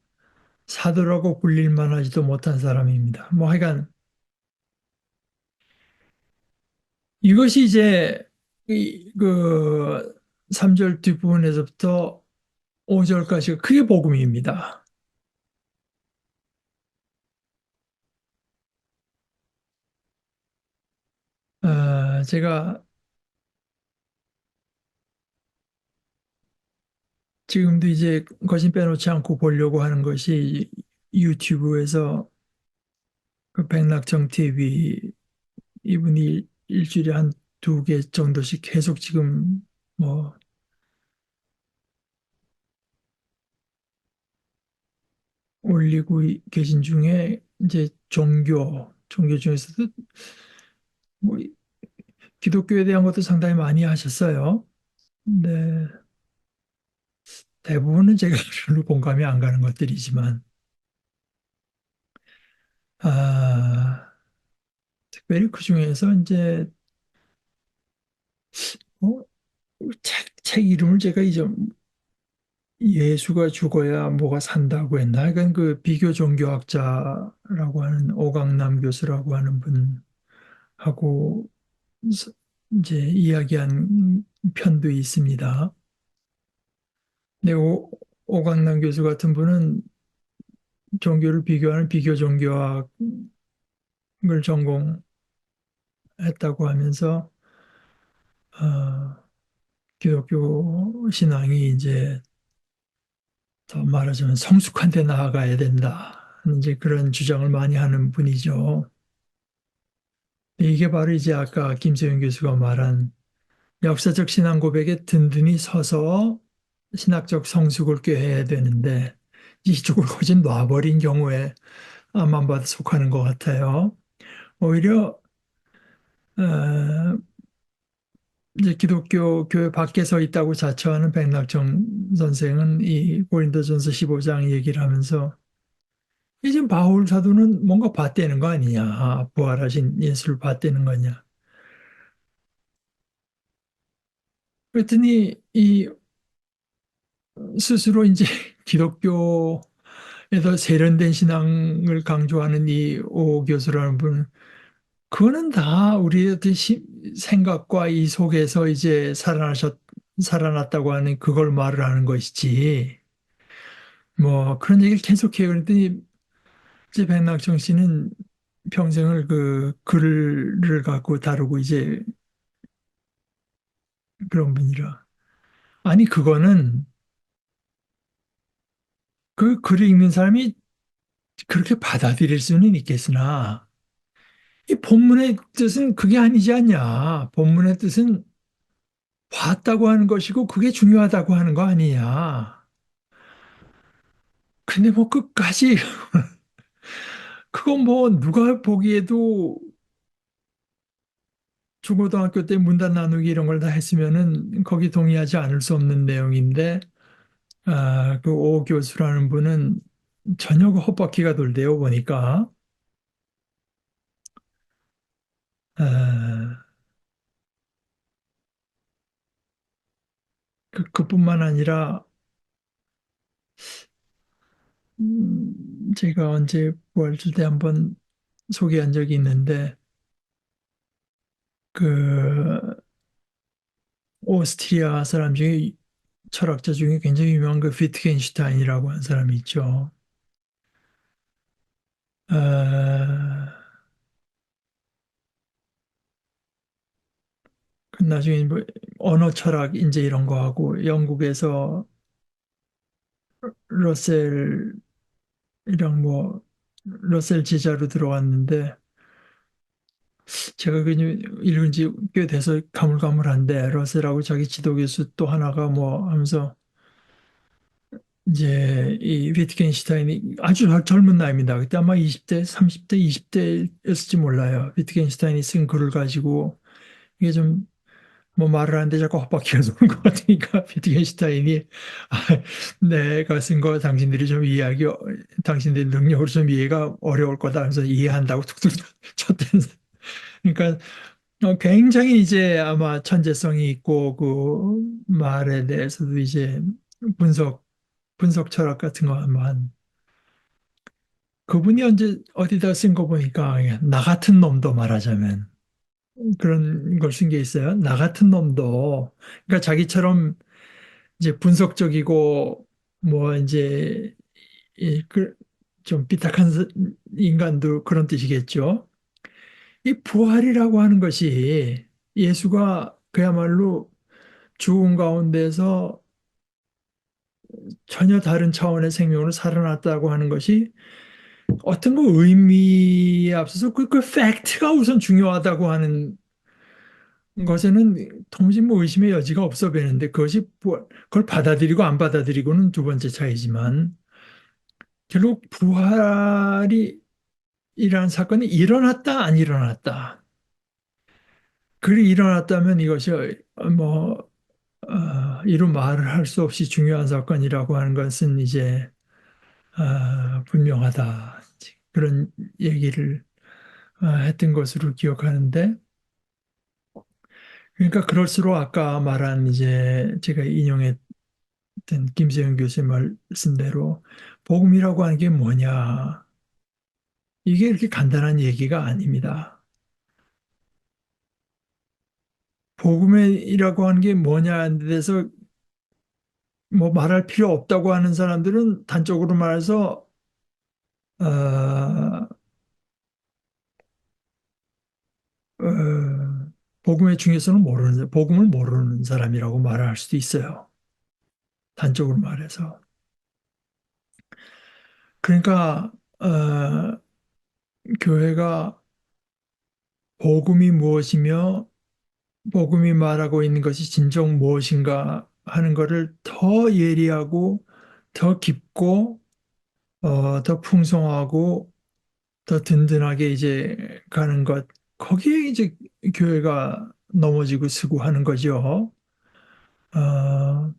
사도라고 불릴 만하지도 못한 사람입니다. 뭐 하여간 이것이 이제 그 3절 뒷부분에서부터 5절까지 그게 복음입니다. 제가 지금도 이제 거진 빼놓지 않고 보려고 하는 것이 유튜브에서 그 백낙정 TV 이분이 일주일에 한 두 개 정도씩 계속 지금 뭐 올리고 계신 중에 이제 종교 중에서도 뭐 기독교에 대한 것도 상당히 많이 하셨어요. 근데 대부분은 제가 별로 공감이 안 가는 것들이지만, 아, 특별히 그 중에서 이제, 어, 책 이름을 제가 예수가 죽어야 뭐가 산다고 했나? 하여간 그 비교 종교학자라고 하는 오강남 교수라고 하는 분하고 이제 이야기한 편도 있습니다. 근데 오강남 교수 같은 분은 종교를 비교하는 비교 종교학을 전공했다고 하면서 어, 기독교 신앙이 이제 더 말하자면 성숙한 데 나아가야 된다. 이제 그런 주장을 많이 하는 분이죠. 이게 바로 이제 아까 김세윤 교수가 말한 역사적 신앙 고백에 든든히 서서 신학적 성숙을 꾀해야 되는데 이쪽을 거진 놔버린 경우에 암만 봐도 속하는 것 같아요. 오히려 어, 이제 기독교 교회 밖에 서 있다고 자처하는 백낙정 선생은 이 고린도전서 15장 얘기를 하면서 이 지금 바울 사도는 뭔가 봤다는 거 아니냐. 부활하신 예수를 봤다는 거냐. 그랬더니 이 스스로 이제 기독교 에서 세련된 신앙을 강조하는 이 오 교수라는 분은 그거는 다 우리의 어떤 생각과 이 속에서 이제 살아났다고 하는 그걸 말을 하는 것이지. 뭐 그런 얘기를 계속해요. 그랬더니 이제 백낙정 씨는 평생을 그 글을 갖고 다루고 이제 그런 분이라. 아니, 그거는 그 글을 읽는 사람이 그렇게 받아들일 수는 있겠으나 이 본문의 뜻은 그게 아니지 않냐. 본문의 뜻은 봤다고 하는 것이고 그게 중요하다고 하는 거 아니냐. 근데 뭐 끝까지 그건 뭐 누가 보기에도 중고등학교 때 문단 나누기 이런 걸 다 했으면은 거기 동의하지 않을 수 없는 내용인데 그 오 교수라는 분은 전혀 그 헛바퀴가 돌대요 보니까 아, 그뿐만 아니라 제가 언제 부활주 때 한번 소개한 적이 있는데 그 오스트리아 사람 중에 철학자 중에 굉장히 유명한 그 비트겐슈타인이라고 하는 사람이 있죠. 아, 그 나중에 뭐 언어 철학 이제 이런 거 하고 영국에서 러셀이랑 뭐 러셀 제자로 들어왔는데 제가 그 읽은 지 꽤 돼서 가물가물한데 러셀하고 자기 지도 교수 또 하나가 뭐 하면서 이제 이 위트겐슈타인이 아주 젊은 나이입니다. 그때 아마 20대, 30대, 20대였을지 몰라요. 위트겐슈타인이 쓴 글을 가지고 이게 좀 뭐 말을 하는데 자꾸 헛바퀴가 도는 것 같으니까 위트겐슈타인이 아, 내가 쓴 거 당신들이 좀 당신들의 능력으로 좀 이해가 어려울 거다 하면서 이해한다고 툭툭 쳤대는 그러니까 굉장히 이제 아마 천재성이 있고 그 말에 대해서도 이제 분석 분석 철학 같은 거 하면 그분이 언제 어디다 쓴 거 보니까 나 같은 놈도 말하자면 그런 걸 쓴 게 있어요. 나 같은 놈도 그러니까 자기처럼 이제 분석적이고 뭐 이제 좀 삐딱한 인간도 그런 뜻이겠죠. 이 부활이라고 하는 것이 예수가 그야말로 죽음 가운데서 전혀 다른 차원의 생명으로 살아났다고 하는 것이 어떤 그 의미에 앞서서 그 팩트가 우선 중요하다고 하는 것에는 도무지 뭐 의심의 여지가 없어 보이는데 그것이 그걸 받아들이고 안 받아들이고는 두 번째 차이지만 결국 부활이 이러한 사건이 일어났다 안 일어났다. 그리 일어났다면 이것이 뭐 이루 말을 할 수 없이 중요한 사건이라고 하는 것은 이제 분명하다. 그런 얘기를 했던 것으로 기억하는데 그러니까 그럴수록 아까 말한 이제 제가 인용했던 김세영 교수의 말씀대로 복음이라고 하는 게 뭐냐? 이게 이렇게 간단한 얘기가 아닙니다. 복음이라고 하는 게 뭐냐에 대해서 뭐 말할 필요 없다고 하는 사람들은 단적으로 말해서 어, 복음의 중요성을 복음을 모르는 사람이라고 말할 수도 있어요. 단적으로 말해서. 그러니까 교회가 복음이 무엇이며 복음이 말하고 있는 것이 진정 무엇인가 하는 것을 더 예리하고 더 깊고 더 풍성하고 더 든든하게 이제 가는 것 거기에 이제 교회가 넘어지고 쓰고 하는 거죠. 어,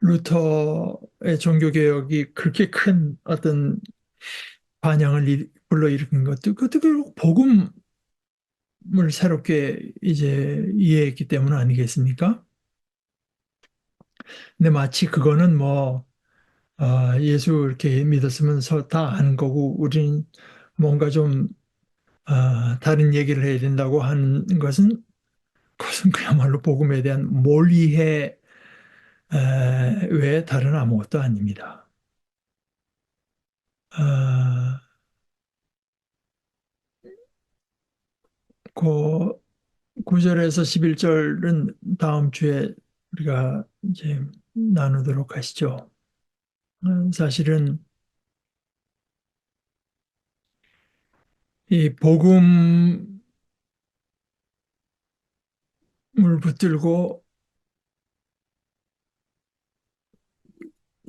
루터의 종교개혁이 그렇게 큰 어떤 반향을 불러일으킨 것도 그것도 결국 복음을 새롭게 이제 이해했기 때문 아니겠습니까? 근데 마치 그거는 뭐 예수 이렇게 믿었으면 다 아는 거고, 우리는 뭔가 좀, 다른 얘기를 해야 된다고 하는 것은, 그것은 그야말로 복음에 대한 몰이해 외에 다른 아무것도 아닙니다. 아, 그 9절에서 11절은 다음 주에 우리가 이제 나누도록 하시죠. 사실은 이 복음을 붙들고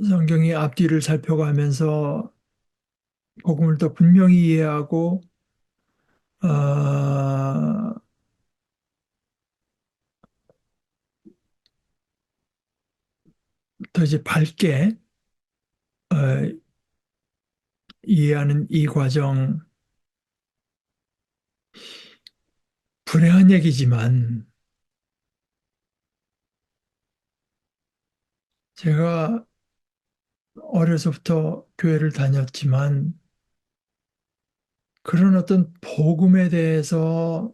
성경의 앞뒤를 살펴가면서 복음을 더 분명히 이해하고 어, 더 이제 밝게 어, 이해하는 이 과정, 불행한 얘기지만 제가 어려서부터 교회를 다녔지만 그런 어떤 복음에 대해서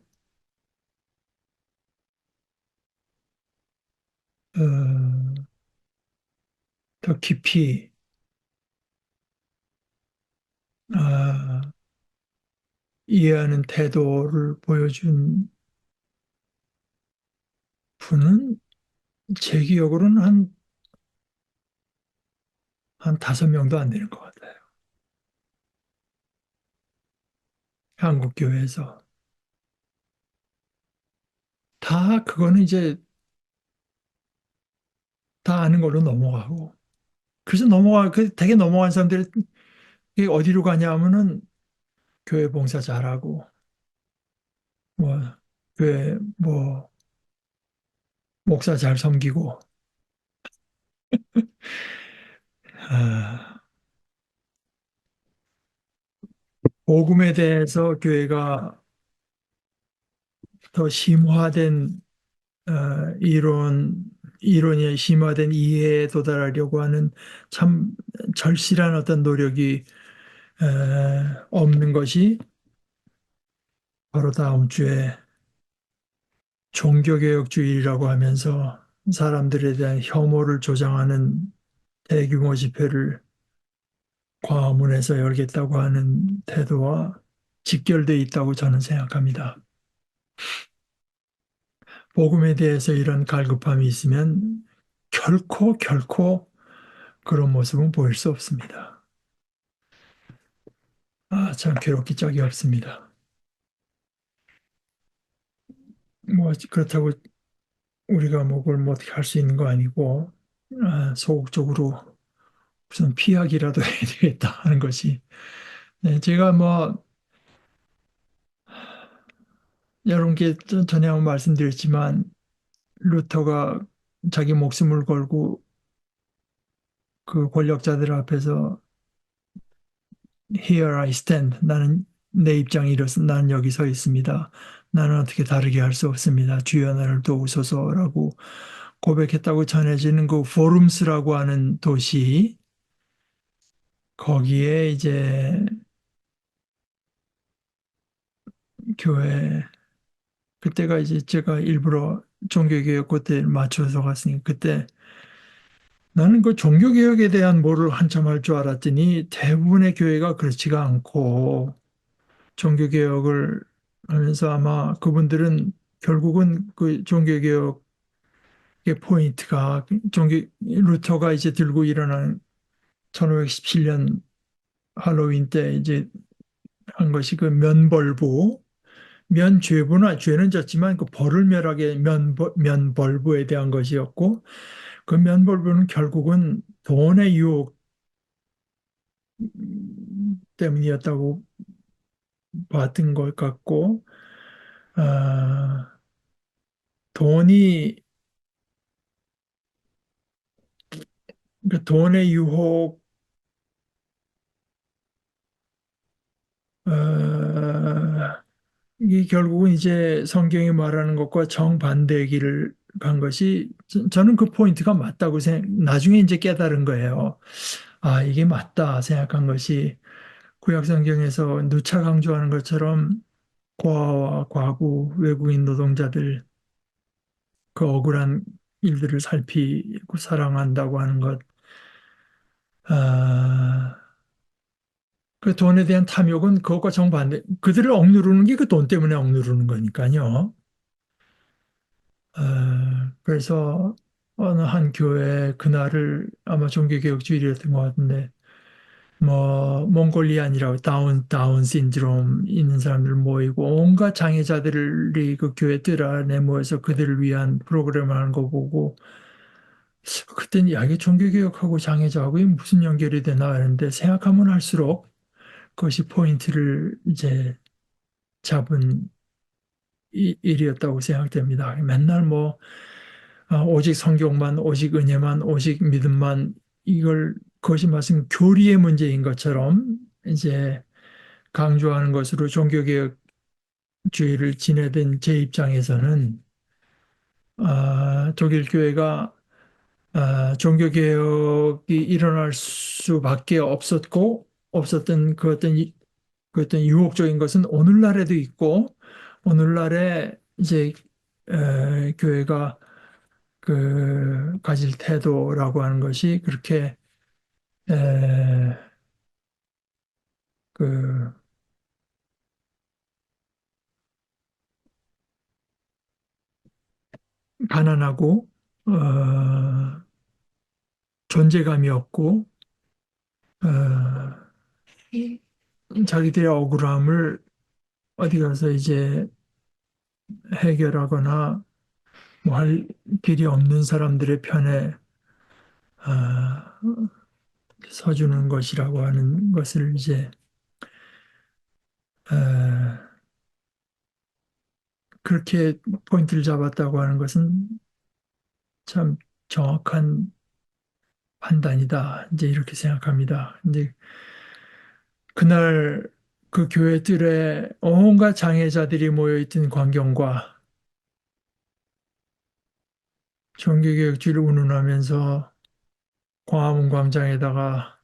어, 더 깊이 아, 이해하는 태도를 보여준 분은 제 기억으로는 한 5명도 안 되는 것 같아요. 한국 교회에서. 다 그거는 이제 다 아는 걸로 넘어가고. 그래서 되게 넘어간 사람들이 어디로 가냐 하면은 교회 봉사 잘하고, 뭐, 교회 뭐, 목사 잘 섬기고, 아, 복음에 대해서 교회가 더 심화된 이론이 심화된 이해에 도달하려고 하는 참 절실한 어떤 노력이 없는 것이 바로 다음 주에 종교개혁주의라고 하면서 사람들에 대한 혐오를 조장하는 대규모 집회를 광화문에서 열겠다고 하는 태도와 직결되어 있다고 저는 생각합니다. 복음에 대해서 이런 갈급함이 있으면 결코 그런 모습은 보일 수 없습니다. 참 괴롭기 짝이 없습니다. 뭐 그렇다고 우리가 뭐 그걸 뭐 어떻게 할 수 있는 거 아니고 소극적으로 우선 피하기라도 해야 되겠다 하는 것이 네, 제가 뭐 여러분께 전에 한번 말씀드렸지만 루터가 자기 목숨을 걸고 그 권력자들 앞에서 Here I stand. 나는 내 입장이 이렇습니다. 나는 여기 서 있습니다. 나는 어떻게 다르게 할 수 없습니다. 주여 나를 도우소서라고 고백했다고 전해지는 그 포rum스라고 하는 도시 거기에 이제 교회 그때가 이제 제가 일부러 종교개혁 그때 맞춰서 갔으니 그때 나는 그 종교개혁에 대한 뭐를 한참 할 줄 알았더니 대부분의 교회가 그렇지가 않고 종교개혁을 하면서 아마 그분들은 결국은 그 종교개혁의 포인트가 루터가 이제 들고 일어난 1517년 할로윈 때 이제 한 것이 그 면벌부, 면죄부나 죄는 졌지만 그 벌을 멸하게 면벌부에 대한 것이었고 그 면벌부는 결국은 돈의 유혹 때문이었다고 봤던 것 같고, 아, 돈이, 그 돈의 유혹, 이 결국은 이제 성경이 말하는 것과 정반대의 길을 간 것이 저는 그 포인트가 맞다고 나중에 이제 깨달은 거예요. 이게 맞다 생각한 것이 구약 성경에서 누차 강조하는 것처럼 고아와 과부, 외국인 노동자들 그 억울한 일들을 살피고 사랑한다고 하는 것, 아, 그 돈에 대한 탐욕은 그것과 정반대, 그들을 억누르는 게 그 돈 때문에 억누르는 거니까요. 그래서 어느 한 교회 그날을 아마 종교개혁주일이었던 것 같은데 뭐 몽골리안이라고 다운 신드롬 있는 사람들 모이고 온갖 장애자들이 그 교회 뜰 안에 모여서 그들을 위한 프로그램을 하는 거 보고 그때는 야 이게 종교개혁하고 장애자하고 이게 무슨 연결이 되나 하는데 생각하면 할수록 그것이 포인트를 이제 잡은 일이었다고 생각됩니다. 맨날 뭐 오직 성경만, 오직 은혜만, 오직 믿음만 이걸 그것이 말씀 교리의 문제인 것처럼 이제 강조하는 것으로 종교개혁주의를 지내던 제 입장에서는 독일 교회가 종교개혁이 일어날 수밖에 없었던 그 어떤 유혹적인 것은 오늘날에도 있고 오늘날에 이제 교회가 그 가질 태도라고 하는 것이 그렇게 에, 그 가난하고 존재감이 없고 어, 자기들의 억울함을 어디 가서 이제 해결하거나 뭐 할 길이 없는 사람들의 편에 어, 서주는 것이라고 하는 것을 이제 어, 그렇게 포인트를 잡았다고 하는 것은 참 정확한 판단이다. 이제 이렇게 생각합니다. 이제 그날 그 교회들의 온갖 장애자들이 모여있던 광경과 종교개혁주의를 운운하면서 광화문 광장에다가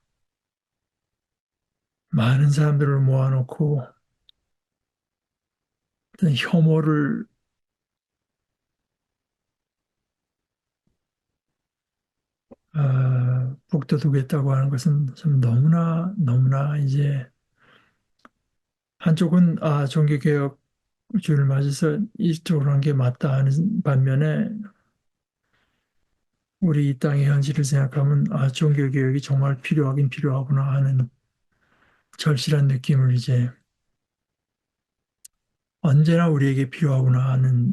많은 사람들을 모아놓고 어떤 혐오를 북돋우겠다고 하는 것은 좀 너무나 이제 한쪽은 종교개혁주의를 맞아서 이쪽으로 한 게 맞다 하는 반면에 우리 이 땅의 현실을 생각하면 종교개혁이 정말 필요하긴 필요하구나 하는 절실한 느낌을 이제 언제나 우리에게 필요하구나 하는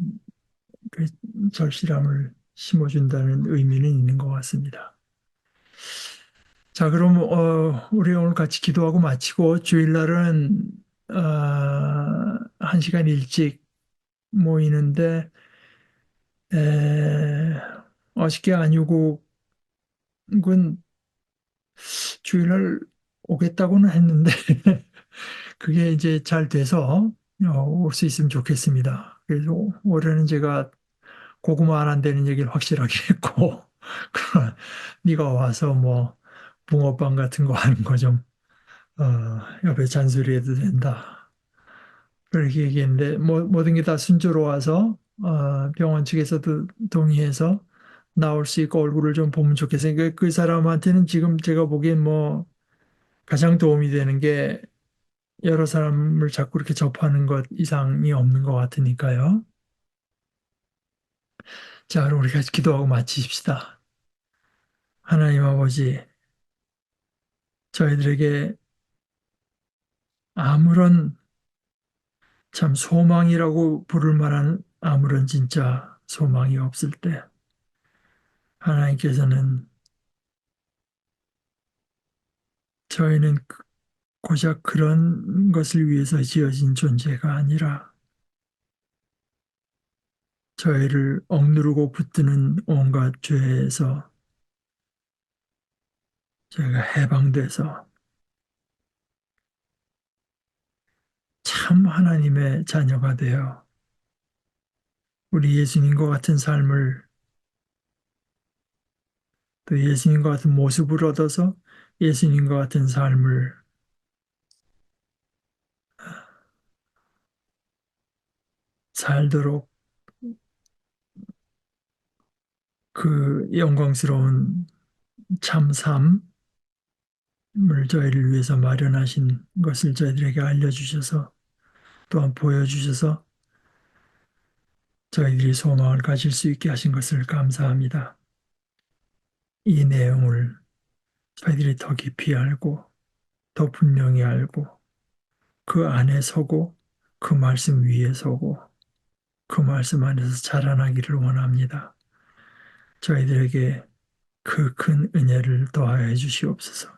그 절실함을 심어준다는 의미는 있는 것 같습니다. 자, 그럼 우리 오늘 같이 기도하고 마치고 주일날은 한 시간 일찍 모이는데 어저께 안유국은 주일날 오겠다고는 했는데 그게 이제 잘 돼서 올 수 있으면 좋겠습니다. 그래서 올해는 제가 고구마 안 한다는 얘기를 확실하게 했고 그러나 네가 와서 뭐 붕어빵 같은 거 하는 거 좀 옆에 잔소리해도 된다. 그렇게 얘기했는데 모든 게 다 순조로워서 병원 측에서도 동의해서 나올 수 있고 얼굴을 좀 보면 좋겠어요. 그 사람한테는 지금 제가 보기엔 뭐 가장 도움이 되는 게 여러 사람을 자꾸 이렇게 접하는 것 이상이 없는 것 같으니까요. 자, 그럼 우리 같이 기도하고 마치십시다. 하나님 아버지, 저희들에게 아무런 참 소망이라고 부를 만한 아무런 진짜 소망이 없을 때 하나님께서는 저희는 고작 그런 것을 위해서 지어진 존재가 아니라 저희를 억누르고 붙드는 온갖 죄에서 저희가 해방돼서 참 하나님의 자녀가 되어 우리 예수님과 같은 삶을 또 예수님과 같은 모습을 얻어서 예수님과 같은 삶을 살도록 그 영광스러운 참 삶을 저희를 위해서 마련하신 것을 저희들에게 알려주셔서 또한 보여주셔서 저희들이 소망을 가질 수 있게 하신 것을 감사합니다. 이 내용을 저희들이 더 깊이 알고 더 분명히 알고 그 안에 서고 그 말씀 위에 서고 그 말씀 안에서 자라나기를 원합니다. 저희들에게 그 큰 은혜를 더하여 주시옵소서.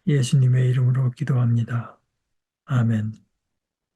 예수님의 이름으로 기도합니다. 아멘.